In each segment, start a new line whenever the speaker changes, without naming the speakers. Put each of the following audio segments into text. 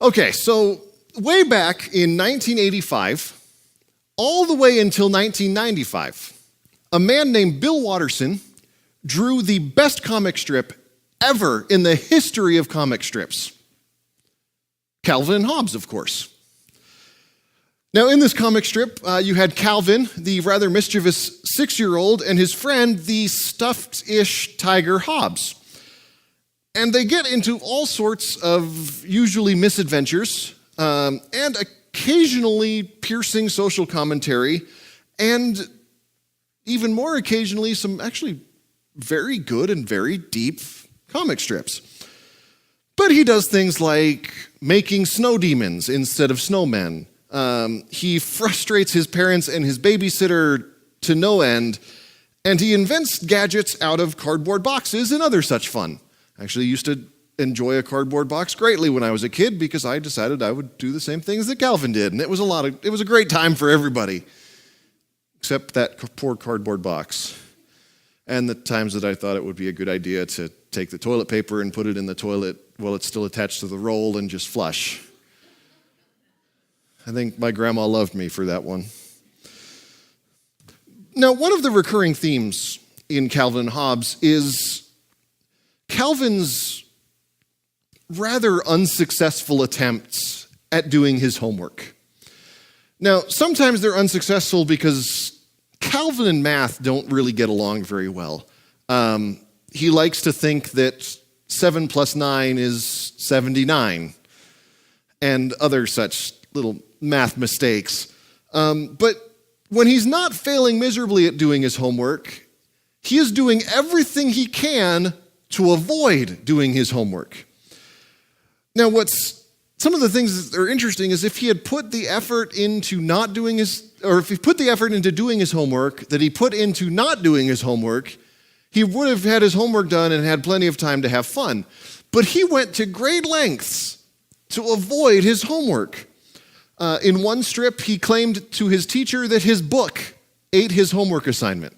Okay, so way back in 1985, all the way until 1995, a man named Bill Watterson drew the best comic strip ever in the history of comic strips. Calvin and Hobbes, of course. Now, in this comic strip, you had Calvin, the rather mischievous 6-year-old, and his friend, the stuffed-ish tiger Hobbes. And they get into all sorts of usually misadventures and occasionally piercing social commentary, and even more occasionally some actually very good and very deep comic strips. But he does things like making snow demons instead of snowmen. He frustrates his parents and his babysitter to no end, and he invents gadgets out of cardboard boxes and other such fun. I actually used to enjoy a cardboard box greatly when I was a kid because I decided I would do the same things that Calvin did, and it was a great time for everybody, except that poor cardboard box, and the times that I thought it would be a good idea to take the toilet paper and put it in the toilet while it's still attached to the roll and just flush. I think my grandma loved me for that one. Now, one of the recurring themes in Calvin and Hobbes is Calvin's rather unsuccessful attempts at doing his homework. Now, sometimes they're unsuccessful because Calvin and math don't really get along very well. He likes to think that 7 plus 9 is 79, and other such little math mistakes. But when he's not failing miserably at doing his homework, he is doing everything he can to avoid doing his homework. Now, some of the things that are interesting is if he had put the effort into not doing if he put the effort into doing his homework that he put into not doing his homework, he would have had his homework done and had plenty of time to have fun. But he went to great lengths to avoid his homework. In one strip, he claimed to his teacher that his book ate his homework assignment.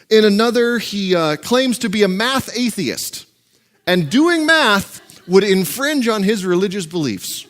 In another, he claims to be a math atheist, and doing math would infringe on his religious beliefs.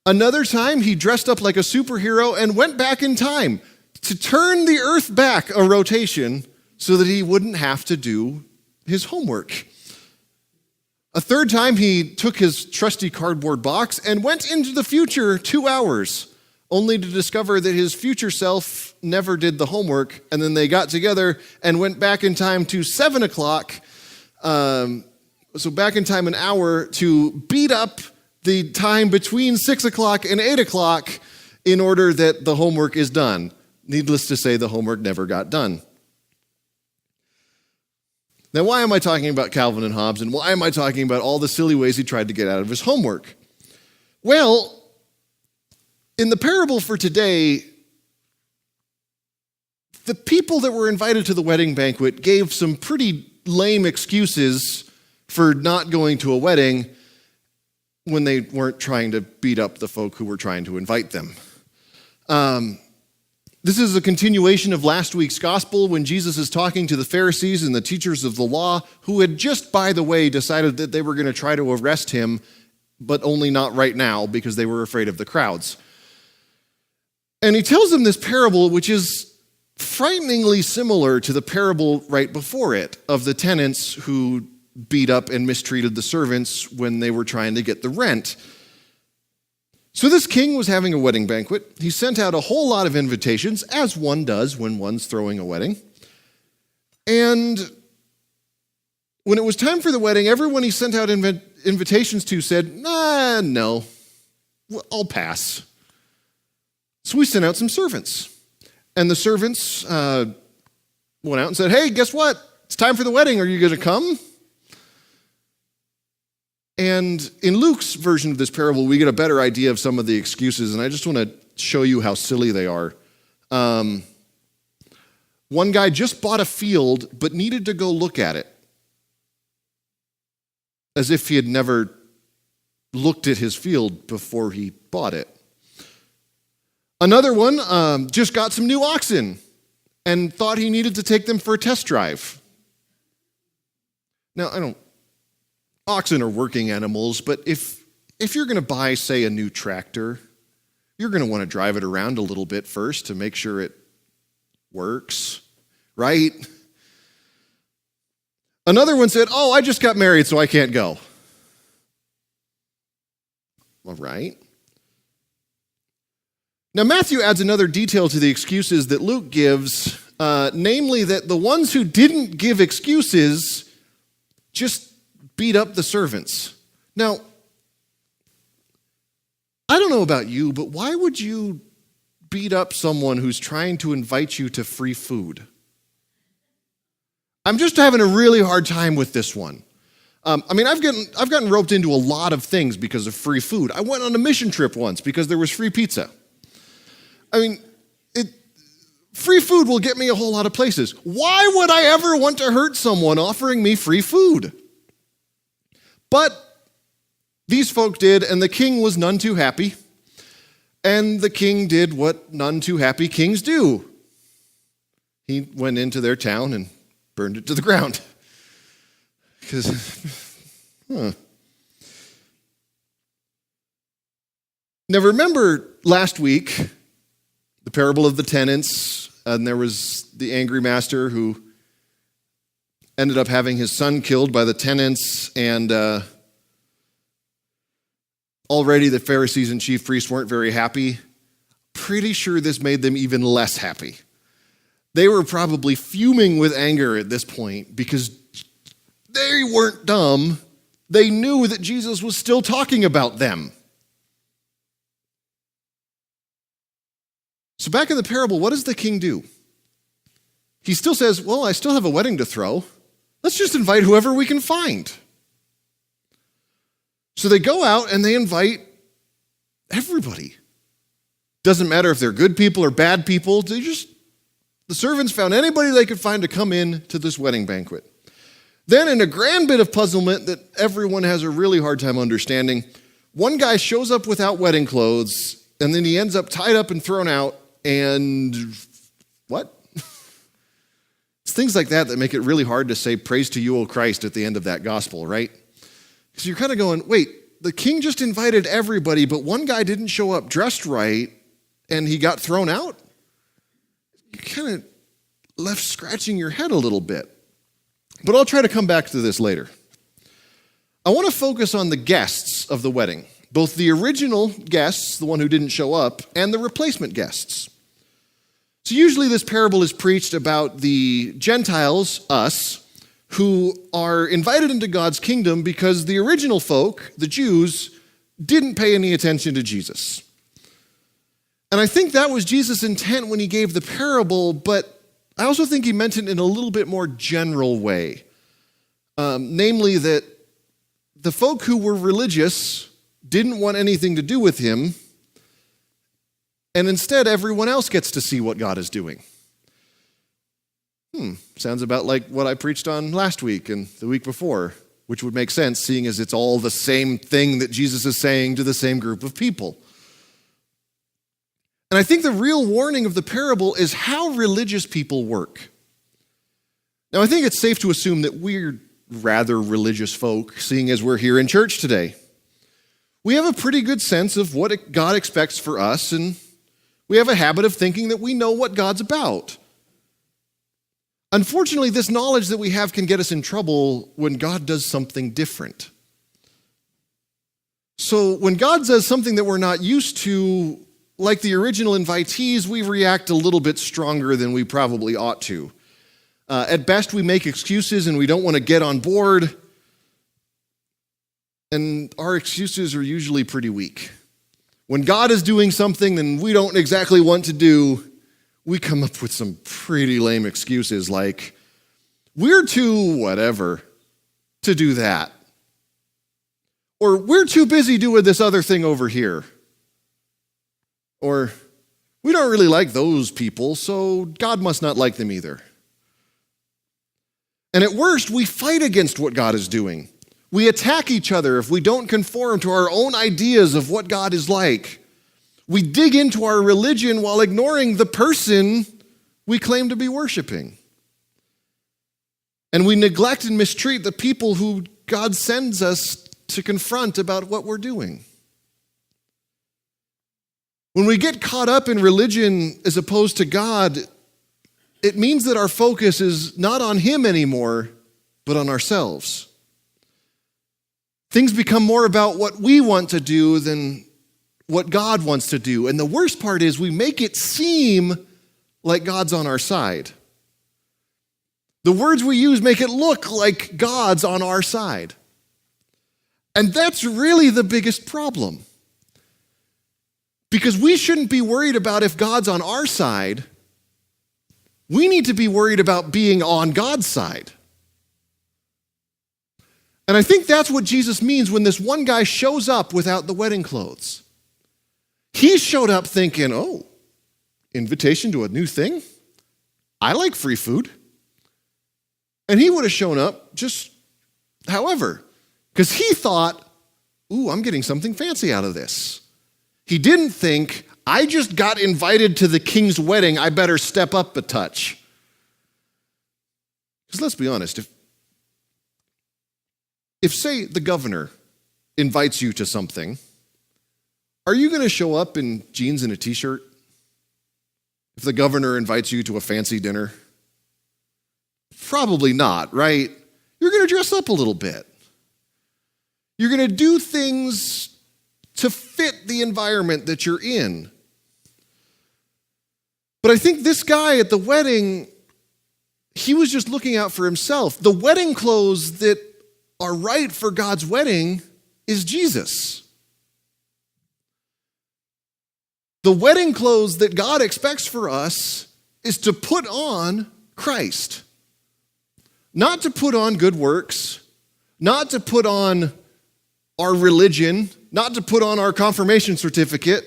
Another time, he dressed up like a superhero and went back in time to turn the earth back a rotation so that he wouldn't have to do his homework. A third time, he took his trusty cardboard box and went into the future 2 hours, only to discover that his future self never did the homework, and then they got together and went back in time to 7 o'clock, so back in time an hour, to beat up the time between 6 o'clock and 8 o'clock in order that the homework is done. Needless to say, the homework never got done. Now, why am I talking about Calvin and Hobbes, and why am I talking about all the silly ways he tried to get out of his homework? Well, in the parable for today, the people that were invited to the wedding banquet gave some pretty lame excuses for not going to a wedding when they weren't trying to beat up the folk who were trying to invite them. This is a continuation of last week's gospel when Jesus is talking to the Pharisees and the teachers of the law who had just, by the way, decided that they were going to try to arrest him, but only not right now because they were afraid of the crowds. And he tells them this parable, which is frighteningly similar to the parable right before it of the tenants who beat up and mistreated the servants when they were trying to get the rent. So this king was having a wedding banquet. He sent out a whole lot of invitations, as one does when one's throwing a wedding. And when it was time for the wedding, everyone he sent out invitations to said, no, I'll pass. So we sent out some servants. And the servants went out and said, hey, guess what? It's time for the wedding. Are you going to come? And in Luke's version of this parable, we get a better idea of some of the excuses, and I just want to show you how silly they are. One guy just bought a field, but needed to go look at it, as if he had never looked at his field before he bought it. Another one just got some new oxen and thought he needed to take them for a test drive. Now, oxen are working animals, but if you're going to buy, say, a new tractor, you're going to want to drive it around a little bit first to make sure it works, right? Another one said, oh, I just got married, so I can't go. All right. Now, Matthew adds another detail to the excuses that Luke gives, namely that the ones who didn't give excuses just beat up the servants. Now, I don't know about you, but why would you beat up someone who's trying to invite you to free food? I'm just having a really hard time with this one. I've gotten roped into a lot of things because of free food. I went on a mission trip once because there was free pizza. Free food will get me a whole lot of places. Why would I ever want to hurt someone offering me free food? But these folk did, and the king was none too happy. And the king did what none too happy kings do. He went into their town and burned it to the ground. Now remember last week, the parable of the tenants, and there was the angry master who ended up having his son killed by the tenants, and already the Pharisees and chief priests weren't very happy. Pretty sure this made them even less happy. They were probably fuming with anger at this point because they weren't dumb. They knew that Jesus was still talking about them. So back in the parable, what does the king do? He still says, well, I still have a wedding to throw. Let's just invite whoever we can find. So they go out and they invite everybody. Doesn't matter if they're good people or bad people. The servants found anybody they could find to come in to this wedding banquet. Then in a grand bit of puzzlement that everyone has a really hard time understanding, one guy shows up without wedding clothes, and then he ends up tied up and thrown out, and what? It's things like that that make it really hard to say, praise to you, O Christ, at the end of that gospel, right? Because you're kind of going, wait, the king just invited everybody, but one guy didn't show up dressed right, and he got thrown out? You're kind of left scratching your head a little bit. But I'll try to come back to this later. I want to focus on the guests of the wedding, both the original guests, the one who didn't show up, and the replacement guests. So usually this parable is preached about the Gentiles, us, who are invited into God's kingdom because the original folk, the Jews, didn't pay any attention to Jesus. And I think that was Jesus' intent when he gave the parable, but I also think he meant it in a little bit more general way. Namely that the folk who were religious didn't want anything to do with him, and instead everyone else gets to see what God is doing. Sounds about like what I preached on last week and the week before, which would make sense seeing as it's all the same thing that Jesus is saying to the same group of people. And I think the real warning of the parable is how religious people work. Now, I think it's safe to assume that we're rather religious folk, seeing as we're here in church today. We have a pretty good sense of what God expects for us, and we have a habit of thinking that we know what God's about. Unfortunately, this knowledge that we have can get us in trouble when God does something different. So when God does something that we're not used to, like the original invitees, we react a little bit stronger than we probably ought to. At best, we make excuses and we don't want to get on board. And our excuses are usually pretty weak. When God is doing something that we don't exactly want to do, we come up with some pretty lame excuses like, we're too whatever to do that. Or we're too busy doing this other thing over here. Or, we don't really like those people, so God must not like them either. And at worst, we fight against what God is doing. We attack each other if we don't conform to our own ideas of what God is like. We dig into our religion while ignoring the person we claim to be worshiping. And we neglect and mistreat the people who God sends us to confront about what we're doing. When we get caught up in religion as opposed to God, it means that our focus is not on Him anymore, but on ourselves. Things become more about what we want to do than what God wants to do. And the worst part is we make it seem like God's on our side. The words we use make it look like God's on our side. And that's really the biggest problem. Because we shouldn't be worried about if God's on our side. We need to be worried about being on God's side. And I think that's what Jesus means when this one guy shows up without the wedding clothes. He showed up thinking, oh, invitation to a new thing? I like free food. And he would have shown up just however, because he thought, ooh, I'm getting something fancy out of this. He didn't think, I just got invited to the king's wedding, I better step up a touch. Because let's be honest, if say the governor invites you to something, are you going to show up in jeans and a t-shirt? If the governor invites you to a fancy dinner? Probably not, right? You're going to dress up a little bit. You're going to do things to fit the environment that you're in. But I think this guy at the wedding, he was just looking out for himself. The wedding clothes that are right for God's wedding is Jesus. The wedding clothes that God expects for us is to put on Christ. Not to put on good works, not to put on our religion, not to put on our confirmation certificate,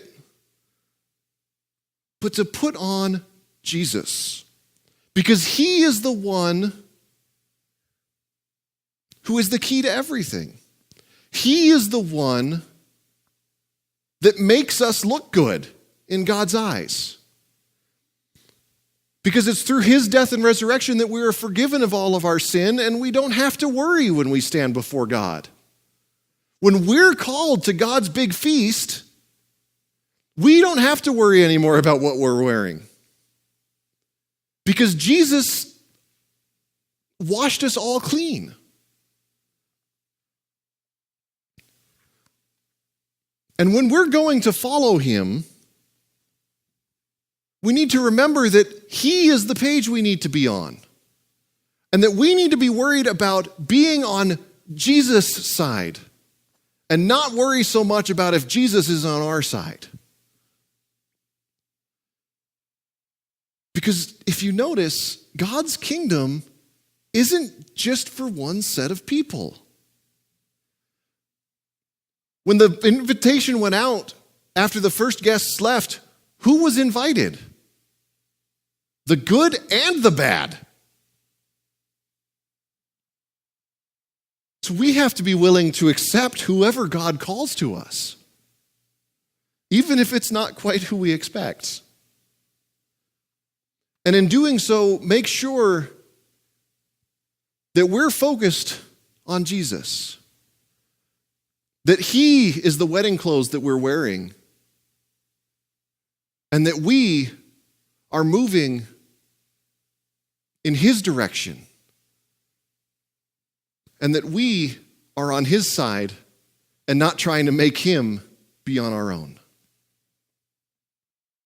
but to put on Jesus. Because He is the one who is the key to everything. He is the one that makes us look good in God's eyes. Because it's through His death and resurrection that we are forgiven of all of our sin, and we don't have to worry when we stand before God. When we're called to God's big feast, we don't have to worry anymore about what we're wearing. Because Jesus washed us all clean. And when we're going to follow Him, we need to remember that He is the page we need to be on. And that we need to be worried about being on Jesus' side and not worry so much about if Jesus is on our side. Because if you notice, God's kingdom isn't just for one set of people. When the invitation went out after the first guests left, who was invited? The good and the bad. So we have to be willing to accept whoever God calls to us, even if it's not quite who we expect. And in doing so, make sure that we're focused on Jesus, that He is the wedding clothes that we're wearing, and that we are moving in His direction, and that we are on His side and not trying to make Him be on our own.